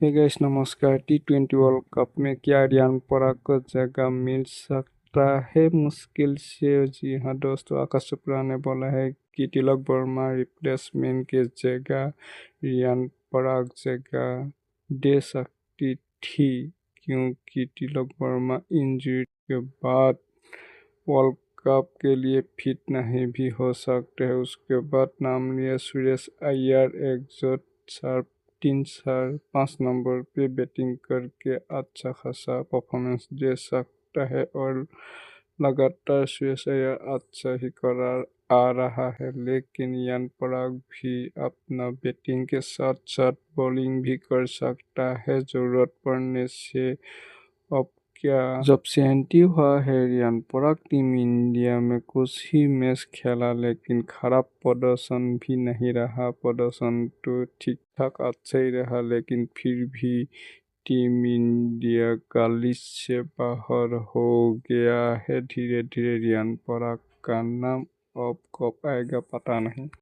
Hey guys नमस्कार। T20 world cup में क्या रियान पराग को जगह मिल सकता है? मुश्किल से। जी हाँ दोस्तों, आकाश चोपड़ा ने बोला है कि तिलक वर्मा रिप्लेसमेंट के जगह रियान पराग जगह दे सकती थी, क्योंकि तिलक वर्मा इंजरी के बाद वर्ल्ड कप के लिए फिट नहीं भी हो सकते हैं। उसके बाद नाम लिया सुरेश अय्यर, एक जो 3-4-5 नंबर पे बैटिंग करके अच्छा खासा परफॉर्मेंस दे सकता है और लगातार सुरेश अय्यर अच्छा ही करा आ रहा है। लेकिन रियान पराग भी अपना बैटिंग के साथ साथ बॉलिंग भी कर सकता है जरूरत पड़ने से। अब क्या जब से एंट्री हुआ है रियान पराग टीम इंडिया में कुछ ही मैच खेला, लेकिन खराब प्रदर्शन भी नहीं रहा। प्रदर्शन तो ठीक ठाक अच्छा ही रहा, लेकिन फिर भी टीम इंडिया का लिस्ट से बाहर हो गया है। धीरे धीरे रियान पराग का नाम अब कब आएगा पता नहीं।